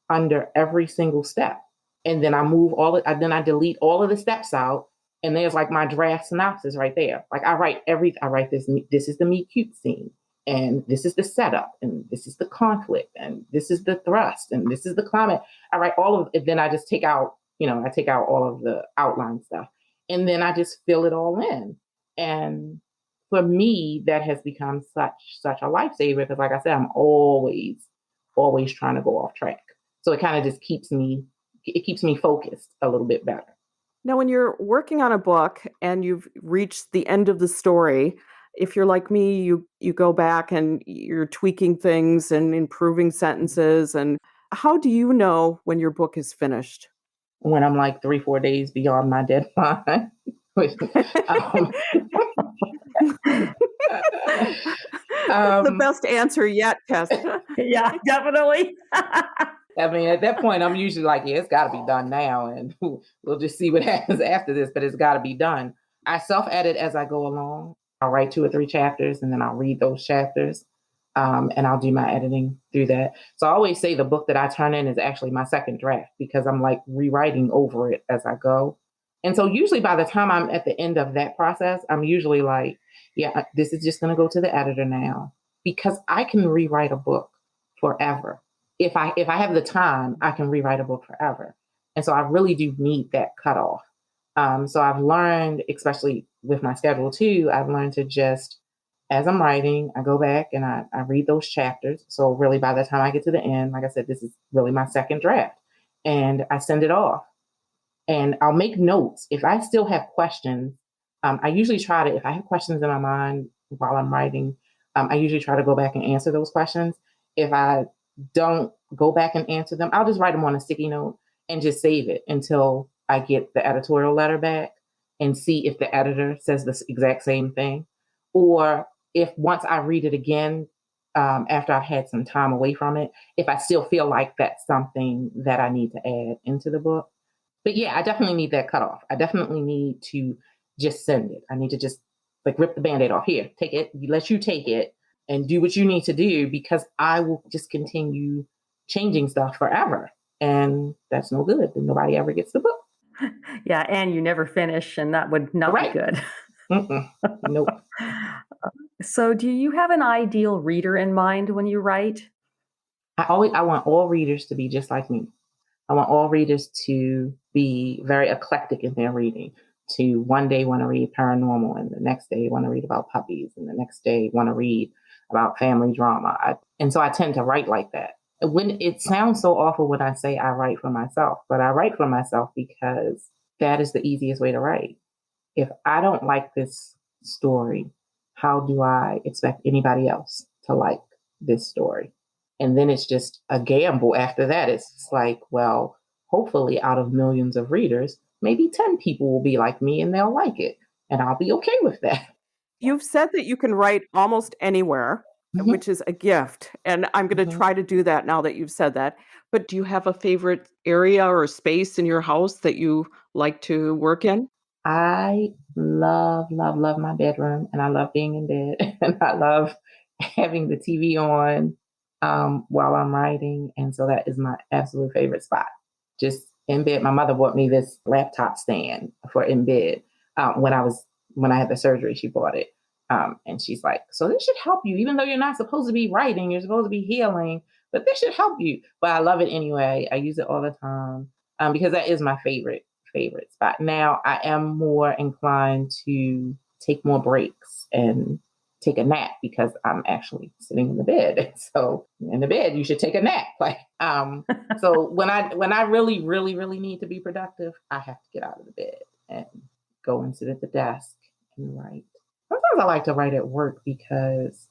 under every single step. And then I I delete all of the steps out, and there's like my draft synopsis right there. Like I write this is the meet cute scene, and this is the setup, and this is the conflict, and this is the thrust, and this is the comment. I write all of it, then I just take out, I take out all of the outline stuff, and then I just fill it all in. And for me, that has become such a lifesaver, because like I said, I'm always trying to go off track. So it kind of just keeps me focused a little bit better. Now, when you're working on a book and you've reached the end of the story, if you're like me, you go back and you're tweaking things and improving sentences. And how do you know when your book is finished? When I'm like 3-4 days beyond my deadline. The best answer yet, Tess. Yeah, definitely. I mean, at that point, I'm usually like, yeah, it's got to be done now, and we'll just see what happens after this, but it's got to be done. I self-edit as I go along. I'll write 2 or 3 chapters, and then I'll read those chapters, and I'll do my editing through that. So I always say the book that I turn in is actually my second draft, because I'm like rewriting over it as I go. And so usually by the time I'm at the end of that process, I'm usually like, yeah, this is just going to go to the editor now, because I can rewrite a book forever. If I have the time, I can rewrite a book forever. And so I really do need that cutoff. So I've learned, especially with my schedule too, I've learned to just, as I'm writing, I go back and I read those chapters. So really by the time I get to the end, like I said, this is really my second draft, and I send it off. And I'll make notes. If I still have questions, I usually try to, if I have questions in my mind while I'm writing, I usually try to go back and answer those questions. If I don't go back and answer them, I'll just write them on a sticky note and just save it until I get the editorial letter back and see if the editor says the exact same thing. Or if once I read it again, after I've had some time away from it, if I still feel like that's something that I need to add into the book. But yeah, I definitely need that cutoff. I definitely need to just send it. I need to just like rip the Band-Aid off. Here, take it, let you take it and do what you need to do, because I will just continue changing stuff forever. And that's no good. Then nobody ever gets the book. Yeah, and you never finish, and that would not be good. Nope. So do you have an ideal reader in mind when you write? I want all readers to be just like me. I want all readers to be very eclectic in their reading, to one day want to read paranormal, and the next day want to read about puppies, and the next day want to read about family drama. And so I tend to write like that. When it sounds so awful when I say I write for myself, but I write for myself because that is the easiest way to write. If I don't like this story, how do I expect anybody else to like this story? And then it's just a gamble after that. It's like, well, hopefully out of millions of readers, maybe 10 people will be like me and they'll like it. And I'll be okay with that. You've said that you can write almost anywhere, which is a gift. And I'm going to try to do that now that you've said that. But do you have a favorite area or space in your house that you like to work in? I love my bedroom, and I love being in bed, and I love having the TV on while I'm writing. And so that is my absolute favorite spot. Just in bed. My mother bought me this laptop stand for in bed when I had the surgery. She bought it. And she's like, so this should help you, even though you're not supposed to be writing, you're supposed to be healing, but this should help you. But I love it anyway. I use it all the time because that is my favorite spot. Now I am more inclined to take more breaks and take a nap because I'm actually sitting in the bed. So in the bed, you should take a nap. So when I really, really, really need to be productive, I have to get out of the bed and go and sit at the desk and write. Sometimes I like to write at work because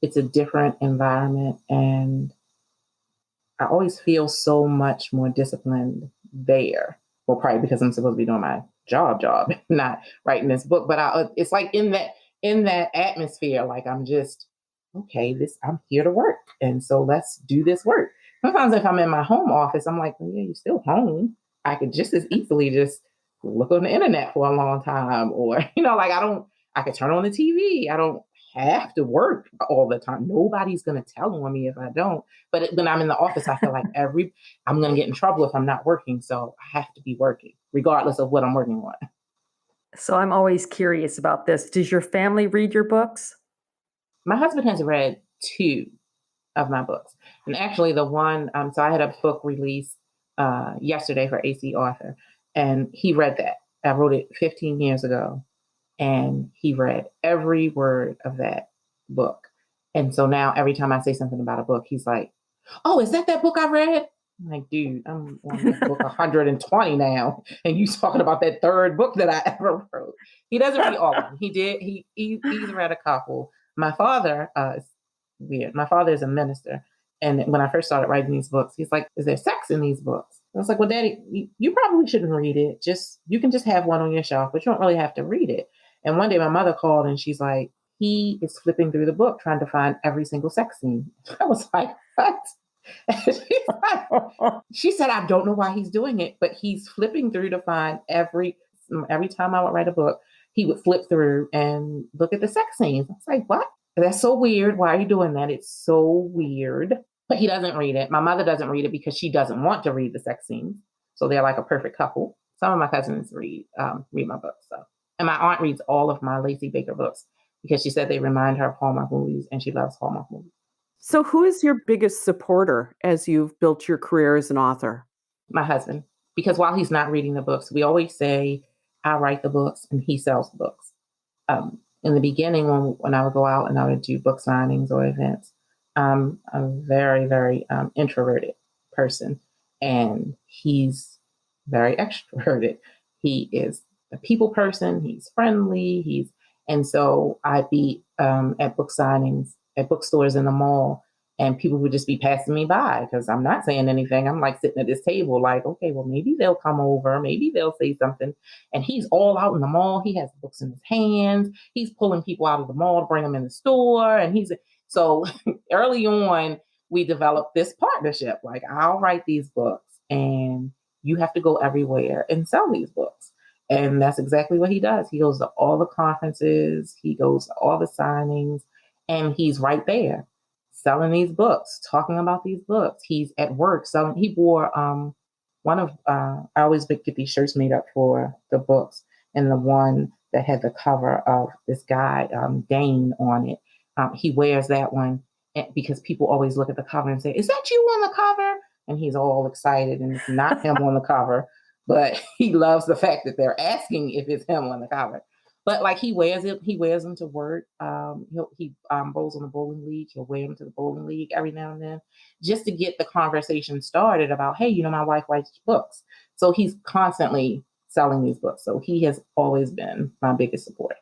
it's a different environment and I always feel so much more disciplined there. Well, probably because I'm supposed to be doing my job, not writing this book. But it's like in that atmosphere, like I'm just, okay, I'm here to work. And so let's do this work. Sometimes if I'm in my home office, I'm like, well, yeah, you're still home. I could just as easily just look on the internet for a long time. Or, I could turn on the TV. I don't have to work all the time. Nobody's going to tell on me if I don't. But when I'm in the office, I feel like I'm going to get in trouble if I'm not working. So I have to be working, regardless of what I'm working on. So I'm always curious about this. Does your family read your books? My husband has read 2 of my books. And actually the one, so I had a book released yesterday for AC Author, and he read that. I wrote it 15 years ago. And he read every word of that book. And so now every time I say something about a book, he's like, oh, is that book I read? I'm like, dude, I'm on like book 120 now. And you talking about that 3rd book that I ever wrote. He doesn't read all of them. He's read a couple. My father is weird. My father is a minister. And when I first started writing these books, he's like, is there sex in these books? I was like, well, Daddy, you probably shouldn't read it. You can just have one on your shelf, but you don't really have to read it. And one day my mother called and she's like, he is flipping through the book trying to find every single sex scene. I was like, what? She said, I don't know why he's doing it, but he's flipping through to find every time I would write a book, he would flip through and look at the sex scenes. I was like, what? That's so weird. Why are you doing that? It's so weird. But he doesn't read it. My mother doesn't read it because she doesn't want to read the sex scenes. So they're like a perfect couple. Some of my cousins read my books. So. And my aunt reads all of my Lacey Baker books because she said they remind her of Hallmark movies and she loves Hallmark movies. So who is your biggest supporter as you've built your career as an author? My husband. Because while he's not reading the books, we always say, I write the books and he sells the books. In the beginning, when I would go out and I would do book signings or events, I'm a very, very introverted person. And he's very extroverted. He is a people person. He's friendly. And so I'd be at book signings, at bookstores in the mall, and people would just be passing me by because I'm not saying anything. I'm like sitting at this table like, okay, well, maybe they'll come over. Maybe they'll say something. And he's all out in the mall. He has books in his hands. He's pulling people out of the mall to bring them in the store. So early on, we developed this partnership. Like, I'll write these books and you have to go everywhere and sell these books. And that's exactly what he does. He goes to all the conferences. He goes to all the signings. And he's right there selling these books, talking about these books. He's at work selling. He wore I always get these shirts made up for the books. And the one that had the cover of this guy, Dane, on it. He wears that one because people always look at the cover and say, is that you on the cover? And he's all excited and it's not him on the cover, but he loves the fact that they're asking if it's him on the cover. But like he wears them to work. He bowls on the bowling league. He'll wear them to the bowling league every now and then just to get the conversation started about, hey, my wife writes books. So he's constantly selling these books. So he has always been my biggest supporter.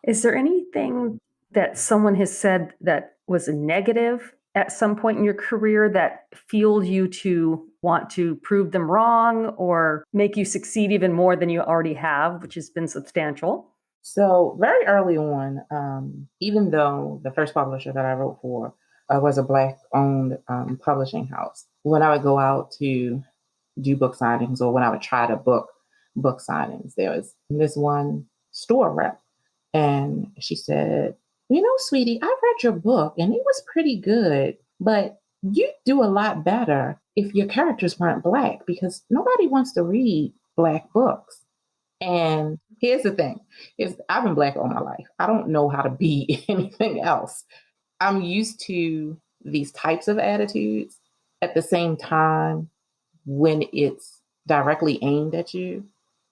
Is there anything that someone has said that was a negative at some point in your career that fueled you to want to prove them wrong or make you succeed even more than you already have, which has been substantial? So very early on, even though the first publisher that I wrote for was a Black-owned publishing house, when I would go out to do book signings or when I would try to book signings, there was this one store rep. And she said, sweetie, I read your book and it was pretty good, but you'd do a lot better if your characters weren't Black because nobody wants to read Black books. And Here's the thing is I've been Black all my life. I don't know how to be anything else. I'm used to these types of attitudes. At the same time, when it's directly aimed at you,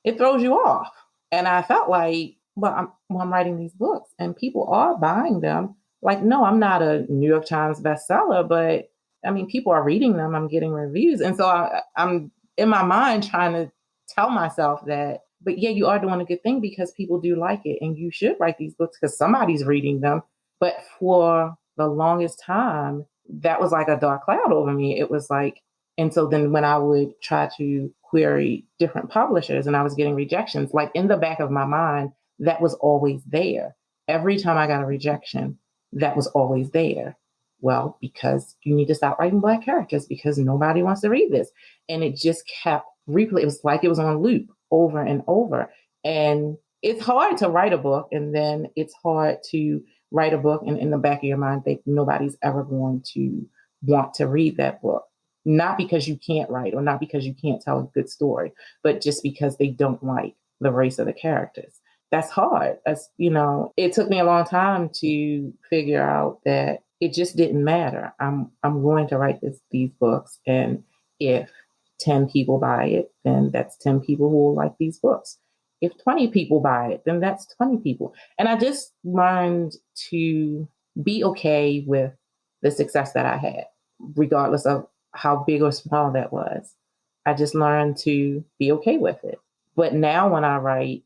it throws you off. And I felt like, I'm writing these books and people are buying them. Like, no, I'm not a New York Times bestseller, but I mean, people are reading them. I'm getting reviews. And so I'm in my mind trying to tell myself that, but yeah, you are doing a good thing because people do like it. And you should write these books because somebody's reading them. But for the longest time, that was like a dark cloud over me. It was like, and so then when I would try to query different publishers and I was getting rejections, like in the back of my mind, that was always there. Every time I got a rejection, that was always there. Well, because you need to stop writing Black characters because nobody wants to read this. And it just kept replaying. It was like it was on loop over and over. And it's hard to write a book and then it's hard to write a book and in the back of your mind think nobody's ever going to want to read that book. Not because you can't write or not because you can't tell a good story, but just because they don't like the race of the characters. That's hard. It took me a long time to figure out that it just didn't matter. I'm going to write these books. And if 10 people buy it, then that's 10 people who will like these books. If 20 people buy it, then that's 20 people. And I just learned to be okay with the success that I had, regardless of how big or small that was. I just learned to be okay with it. But now when I write,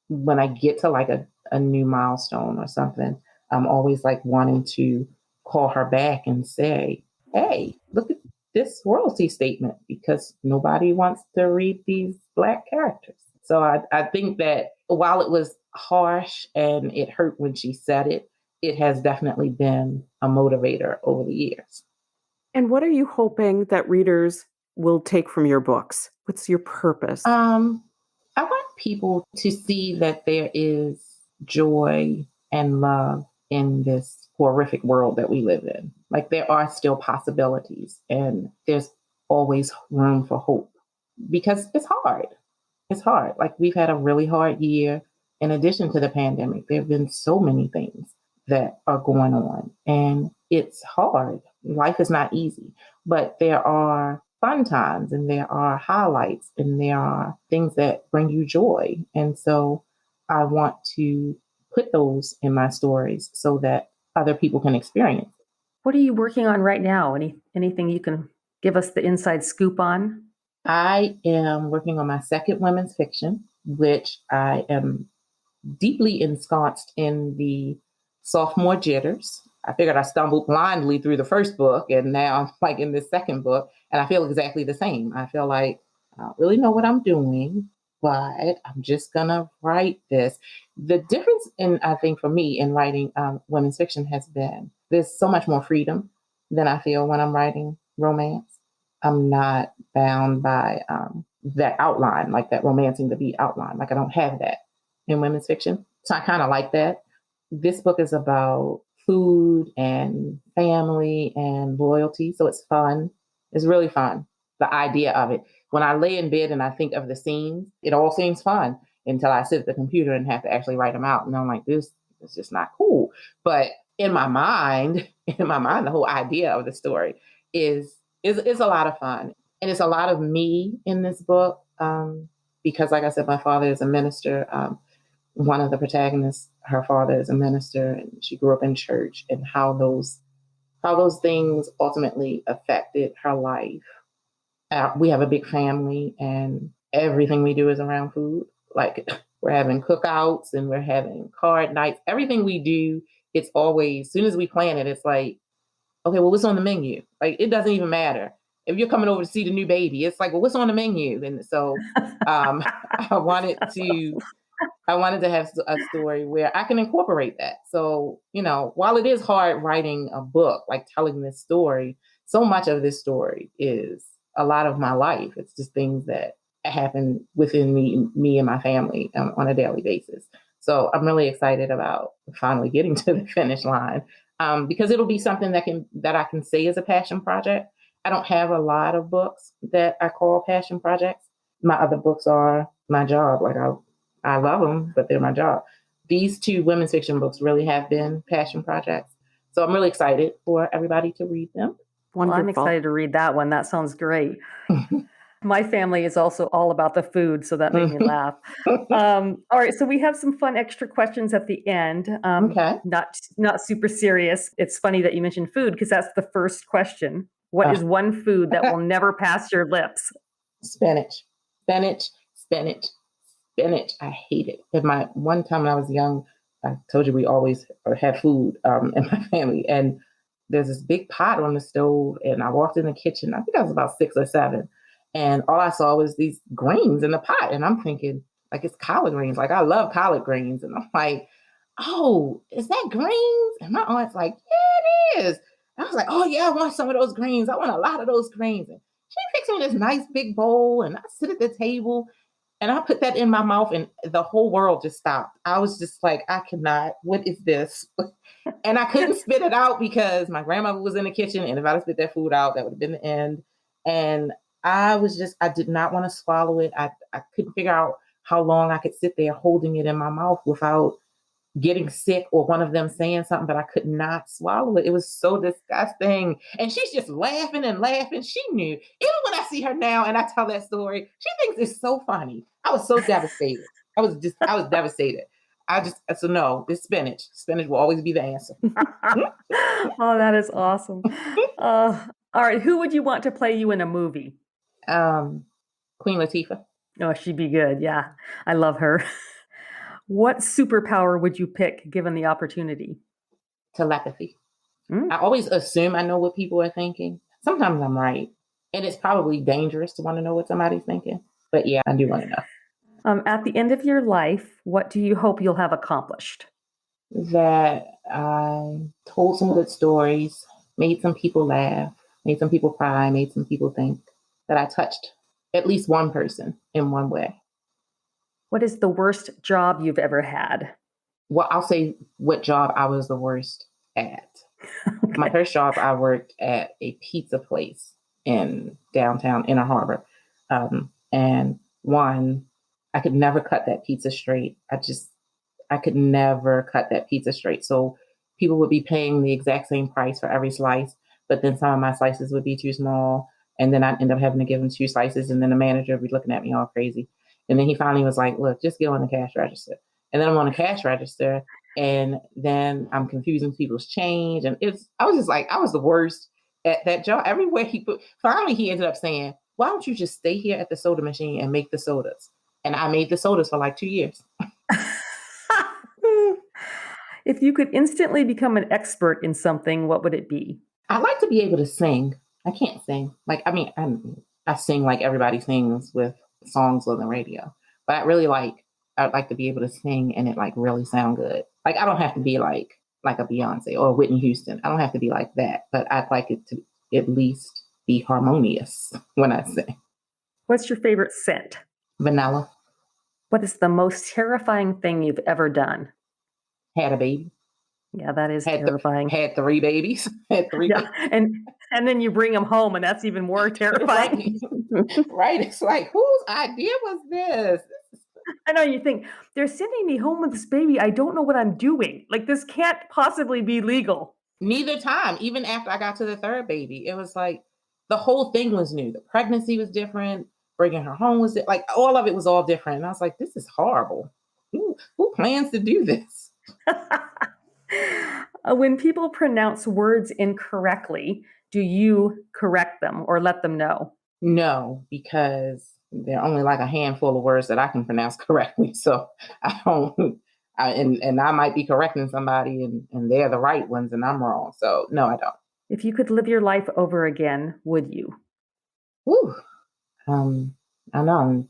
when I get to like a new milestone or something, I'm always like wanting to call her back and say, hey, look at this royalty statement because nobody wants to read these Black characters. So I think that while it was harsh and it hurt when she said it, it has definitely been a motivator over the years. And what are you hoping that readers will take from your books? What's your purpose? I want people to see that there is joy and love in this horrific world that we live in. Like there are still possibilities and there's always room for hope because it's hard. It's hard. Like we've had a really hard year. In addition to the pandemic, there have been so many things that are going on and it's hard. Life is not easy, but there are fun times and there are highlights and there are things that bring you joy. And so I want to put those in my stories so that other people can experience it. What are you working on right now? Anything you can give us the inside scoop on? I am working on my second women's fiction, which I am deeply ensconced in the sophomore jitters. I figured I stumbled blindly through the first book and now I'm like in the second book and I feel exactly the same. I feel like I don't really know what I'm doing, but I'm just gonna write this. The difference I think for me in writing women's fiction has been there's so much more freedom than I feel when I'm writing romance. I'm not bound by that outline, like that romancing the beat outline. Like I don't have that in women's fiction. So I kind of like that. This book is about food and family and loyalty. So it's fun. It's really fun. The idea of it. When I lay in bed and I think of the scenes, it all seems fun until I sit at the computer and have to actually write them out. And I'm like, this is just not cool. But in my mind, the whole idea of the story is a lot of fun. And it's a lot of me in this book. Because like I said, my father is a minister. One of the protagonists, her father is a minister and she grew up in church and how those things ultimately affected her life. We have a big family and everything we do is around food. Like we're having cookouts and we're having card nights. Everything we do, it's always, as soon as we plan it, it's like, okay, well, what's on the menu? Like, it doesn't even matter. If you're coming over to see the new baby, it's like, well, what's on the menu? And so I wanted to have a story where I can incorporate that. So, while it is hard writing a book, like telling this story, so much of this story is a lot of my life. It's just things that happen within me and my family on a daily basis. So I'm really excited about finally getting to the finish line because it'll be something that I can say is a passion project. I don't have a lot of books that I call passion projects. My other books are my job. Like I love them, but they're my job. These 2 women's fiction books really have been passion projects. So I'm really excited for everybody to read them. Well, I'm excited to read that one. That sounds great. My family is also all about the food, so that made me laugh. All right, so we have some fun extra questions at the end. Okay. Not super serious. It's funny that you mentioned food because that's the first question. What is one food that will never pass your lips? Spinach. Spinach, spinach, spinach. I hate it. One time when I was young, I told you we always had food in my family, and there's this big pot on the stove, and I walked in the kitchen. I think I was about 6 or 7, and all I saw was these greens in the pot, and I'm thinking, like, it's collard greens. Like, I love collard greens, and I'm like, oh, is that greens? And my aunt's like, yeah, it is. And I was like, oh yeah, I want some of those greens. I want a lot of those greens. And she picks me this nice big bowl, and I sit at the table, and I put that in my mouth, and the whole world just stopped. I was just like, I cannot. What is this? And I couldn't spit it out because my grandmother was in the kitchen, and if I'd spit that food out, that would have been the end. And I did not want to swallow it. I couldn't figure out how long I could sit there holding it in my mouth without getting sick or one of them saying something, but I could not swallow it. It was so disgusting. And she's just laughing and laughing. She knew. Even when I see her now and I tell that story, she thinks it's so funny. I was so devastated. I was devastated. So no, it's spinach. Spinach will always be the answer. Oh, that is awesome. All right. Who would you want to play you in a movie? Queen Latifah. Oh, she'd be good. Yeah. I love her. What superpower would you pick given the opportunity? Telepathy. I always assume I know what people are thinking. Sometimes I'm right. And it's probably dangerous to want to know what somebody's thinking. But yeah, I do want to know. At the end of your life, what do you hope you'll have accomplished? That I told some good stories, made some people laugh, made some people cry, made some people think, that I touched at least one person in one way. What is the worst job you've ever had? Well, I'll say what job I was the worst at. Okay. My first job, I worked at a pizza place in downtown Inner Harbor. And I could never cut that pizza straight. I could never cut that pizza straight. So people would be paying the exact same price for every slice, but then some of my slices would be too small. And then I'd end up having to give them 2 slices. And then the manager would be looking at me all crazy. And then he finally was like, look, just get on the cash register. And then I'm on the cash register, and then I'm confusing people's change. And I was the worst at that job. Everywhere finally he ended up saying, why don't you just stay here at the soda machine and make the sodas? And I made the sodas for like 2 years. If you could instantly become an expert in something, what would it be? I'd like to be able to sing. I can't sing. I sing like everybody sings with songs on the radio, but I'd like to be able to sing and it like really sound good. Like, I don't have to be like a Beyonce or Whitney Houston. I don't have to be like that, but I'd like it to at least be harmonious when I sing. What's your favorite scent? Vanilla. What is the most terrifying thing you've ever done? Had a baby. Yeah, that is terrifying. Had 3 babies. Yeah, and then you bring them home, and that's even more terrifying. Right. It's like, whose idea was this? I know, you think, they're sending me home with this baby. I don't know what I'm doing. Like, this can't possibly be legal. Neither time. Even after I got to the 3rd baby, it was like the whole thing was new. The pregnancy was different. Bringing her home was like, all of it was all different. And I was like, this is horrible. Who plans to do this? When people pronounce words incorrectly, do you correct them or let them know? No, because there are only like a handful of words that I can pronounce correctly. So I don't, and I might be correcting somebody and they're the right ones and I'm wrong. So no, I don't. If you could live your life over again, would you? Whew. I know.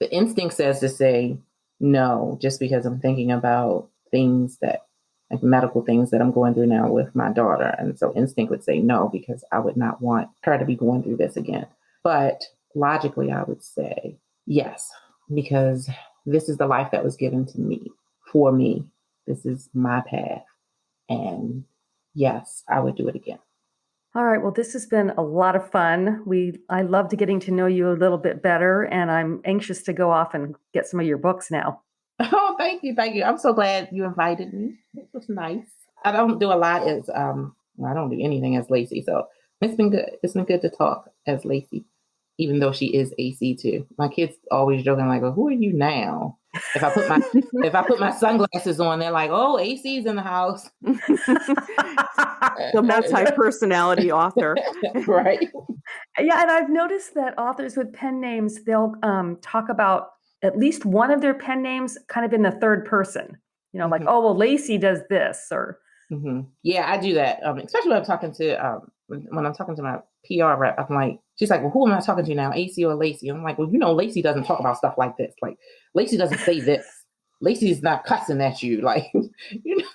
The instinct says to say no, just because I'm thinking about things like medical things that I'm going through now with my daughter. And so instinct would say no, because I would not want her to be going through this again. But logically, I would say yes, because this is the life that was given to me, for me. This is my path. And yes, I would do it again. All right. Well, this has been a lot of fun. I loved getting to know you a little bit better, and I'm anxious to go off and get some of your books now. Oh, thank you. Thank you. I'm so glad you invited me. It was nice. I don't do a lot as, I don't do anything as Lacey. So it's been good. It's been good to talk as Lacey, even though she is AC too. My kids always joking like, well, who are you now? If I put my sunglasses on, they're like, oh, AC's in the house. The multi-personality author. Right. Yeah, and I've noticed that authors with pen names, they'll talk about at least one of their pen names kind of in the third person. Like, oh, well, Lacey does this, or. Yeah, I do that. Especially when I'm talking to my PR rep. I'm like, she's like, well, who am I talking to now, AC or Lacey? I'm like, well, Lacey doesn't talk about stuff like this. Like, Lacey doesn't say this. Lacey's not cussing at you, like,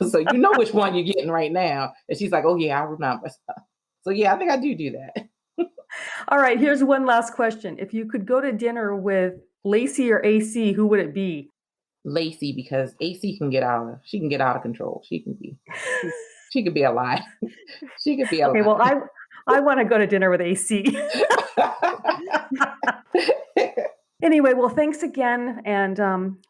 so which one you're getting right now. And she's like, oh yeah, I remember. So yeah, I think I do that. All right, here's one last question. If you could go to dinner with Lacey or AC, who would it be? Lacey, because AC can get out of control. She could be a lie. She could be a lie. Okay, well, I want to go to dinner with AC. Anyway, well, thanks again, and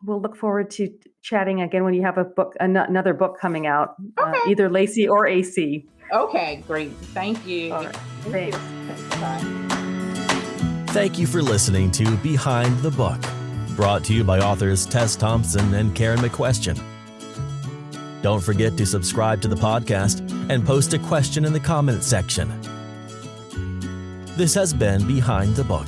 we'll look forward to chatting again when you have another book coming out, okay. Either Lacey or AC. Okay, great. Thank you. All right. Thanks. Bye. Thank you for listening to Behind the Book, brought to you by authors Tess Thompson and Karen McQuestion. Don't forget to subscribe to the podcast and post a question in the comments section. This has been Behind the Book.